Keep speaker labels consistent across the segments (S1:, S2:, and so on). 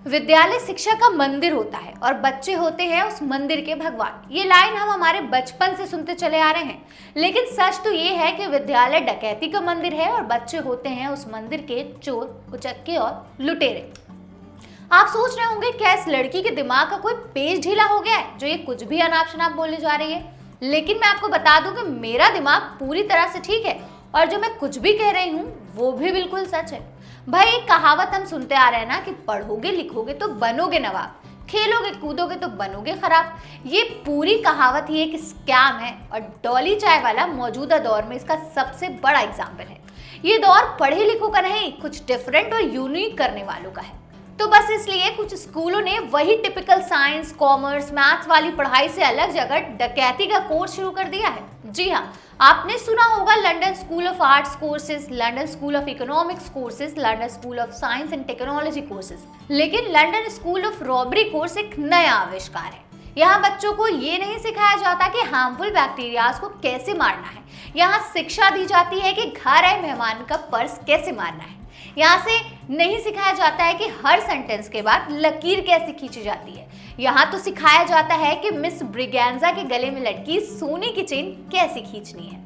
S1: विद्यालय शिक्षा का मंदिर होता है और बच्चे होते हैं उस मंदिर के भगवान। ये लाइन हम हमारे बचपन से सुनते चले आ रहे हैं, लेकिन सच तो ये है कि विद्यालय डकैती का मंदिर है और बच्चे होते हैं उस मंदिर के चोर, उचक्के और लुटेरे। आप सोच रहे होंगे क्या इस लड़की के दिमाग का कोई पेज ढीला हो गया है जो ये कुछ भी अनाप शनाप बोलने जा रही है। लेकिन मैं आपको बता दूं कि मेरा दिमाग पूरी तरह से ठीक है और जो मैं कुछ भी कह रही हूँ वो भी बिल्कुल सच है। भाई एक कहावत हम सुनते आ रहे हैं ना कि पढ़ोगे लिखोगे तो बनोगे नवाब, खेलोगे कूदोगे तो बनोगे खराब। ये पूरी कहावत ही एक स्कैम है और डॉली चाय वाला मौजूदा दौर में इसका सबसे बड़ा एग्जाम्पल है। ये दौर पढ़े लिखों का नहीं, कुछ डिफरेंट और यूनिक करने वालों का है। तो बस इसलिए कुछ स्कूलों ने वही टिपिकल साइंस, कॉमर्स, मैथ्स वाली पढ़ाई से अलग जगह डकैती का कोर्स शुरू कर दिया है। जी हाँ, आपने सुना होगा London school of arts courses, London school of economics courses, London school of science and technology courses. लेकिन London school of robbery course एक नया आविष्कार है। यहाँ बच्चों को ये नहीं सिखाया जाता कि हार्मफुल बैक्टीरियाज को कैसे मारना है। यहाँ शिक्षा दी जाती है कि घर आए मेहमान का पर्स कैसे मारना है। यहाँ से नहीं सिखाया जाता है कि हर सेंटेंस के बाद लकीर कैसे खींची जाती है। यहाँ तो सिखाया जाता है कि मिस ब्रिगेंजा के गले में लटकी सोने की चेन कैसे खींचनी है।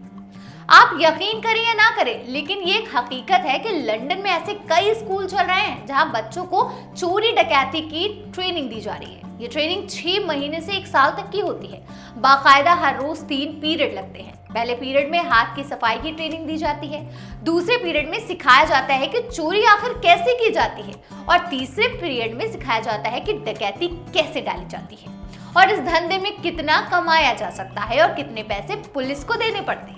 S1: आप यकीन करें या ना करें, लेकिन ये एक हकीकत है कि लंदन में ऐसे कई स्कूल चल रहे हैं जहाँ बच्चों को चोरी डकैती की ट्रेनिंग दी जा रही है। ये ट्रेनिंग 6 महीने से 1 साल तक की होती है। बाकायदा हर रोज 3 पीरियड लगते हैं। पहले पीरियड में हाथ की सफाई की ट्रेनिंग दी जाती है, दूसरे पीरियड में सिखाया जाता है कि चोरी आखिर कैसे की जाती है और तीसरे पीरियड में सिखाया जाता है कि डकैती कैसे डाली जाती है और इस धंधे में कितना कमाया जा सकता है और कितने पैसे पुलिस को देने पड़ते हैं।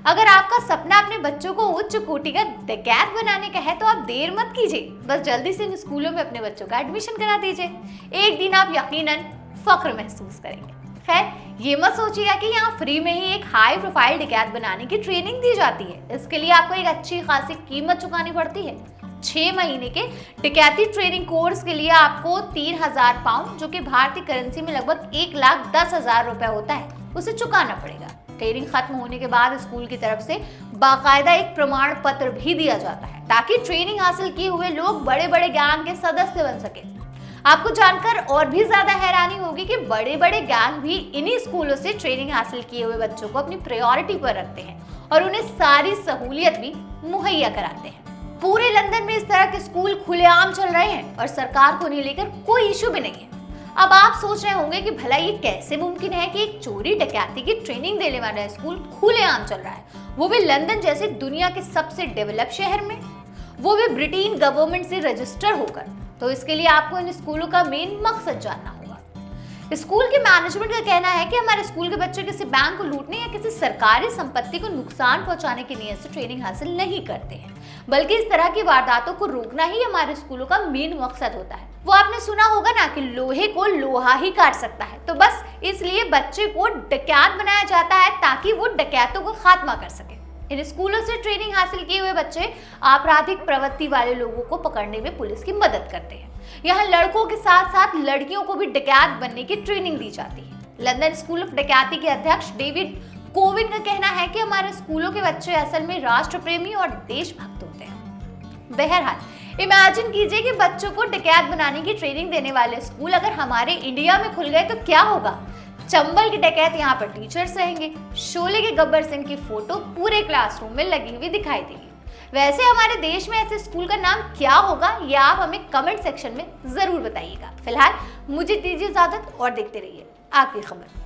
S1: अगर आपका सपना अपने बच्चों को उच्च कोटि का डकैत बनाने का है तो आप देर मत कीजिए, बस जल्दी से इन स्कूलों में अपने बच्चों का एडमिशन करा दीजिए। एक दिन आप यकीनन फख्र महसूस करेंगे। खैर, ये मत सोचिएगा कि यहाँ फ्री में ही एक हाई प्रोफाइल डकैत बनाने की ट्रेनिंग दी जाती है। इसके लिए आपको एक अच्छी खासी कीमत चुकानी पड़ती है। 6 महीने के डकैती ट्रेनिंग कोर्स के लिए आपको 3000 पाउंड, जो कि भारतीय करेंसी में लगभग 1,10,000 रुपए होता है, उसे चुकाना पड़ेगा। ट्रेनिंग खत्म होने के बाद स्कूल की तरफ से बाकायदा एक प्रमाण पत्र भी दिया जाता है ताकि ट्रेनिंग हासिल किए हुए लोग बड़े बड़े गैंग के सदस्य बन सके। आपको जानकर और भी ज्यादा हैरानी होगी कि बड़े बड़े गैंग भी इन्हीं स्कूलों से ट्रेनिंग हासिल किए हुए बच्चों को अपनी प्रायोरिटी पर रखते हैं और उन्हें सारी सहूलियत भी मुहैया कराते हैं। पूरे लंदन में इस तरह के स्कूल खुलेआम चल रहे हैं और सरकार को इन्हें लेकर कोई इशू भी नहीं है। अब आप सोच रहे होंगे कि भला ये कैसे मुमकिन है कि एक चोरी डकैती की ट्रेनिंग देने वाला स्कूल खुलेआम चल रहा है, वो भी लंदन जैसे दुनिया के सबसे डेवलप शहर में, वो भी ब्रिटेन गवर्नमेंट से रजिस्टर होकर। तो इसके लिए आपको इन स्कूलों का मेन मकसद जानना होगा। स्कूल के मैनेजमेंट का कहना है कि हमारे स्कूल के बच्चे किसी बैंक को लूटने या किसी सरकारी संपत्ति को नुकसान पहुंचाने की नीयत से ट्रेनिंग हासिल नहीं करते हैं, बल्कि इस तरह की वारदातों को रोकना ही हमारे स्कूलों का मेन मकसद होता है। वो आपने सुना होगा ना कि लोहे को लोहा ही काट सकता है, तो बस इसलिए बच्चे को डकैत बनाया जाता है ताकि वो डकैतों को खात्मा कर सके। इन स्कूलों से ट्रेनिंग हासिल किए हुए बच्चे आपराधिक प्रवृत्ति वाले लोगों को पकड़ने में पुलिस की मदद करते हैं। यहाँ लड़कों के साथ साथ लड़कियों को भी डकैत बनने की ट्रेनिंग दी जाती है। लंदन स्कूल ऑफ डकैती के अध्यक्ष डेविड कोविन का कहना है कि हमारे स्कूलों के बच्चे असल में राष्ट्र प्रेमी और देशभक्त होते हैं। बहरहाल इमेजिन कीजिए कि बच्चों को डकैत बनाने की ट्रेनिंग देने वाले स्कूल अगर हमारे इंडिया में खुल गए तो क्या होगा। चंबल के डकैत यहाँ पर टीचर्स रहेंगे। शोले के गब्बर सिंह की फोटो पूरे क्लासरूम में लगी हुई दिखाई देगी। वैसे हमारे देश में ऐसे स्कूल का नाम क्या होगा, या आप हमें कमेंट सेक्शन में जरूर बताइएगा। फिलहाल मुझे दीजिए इजाजत और देखते रहिए आपकी खबर।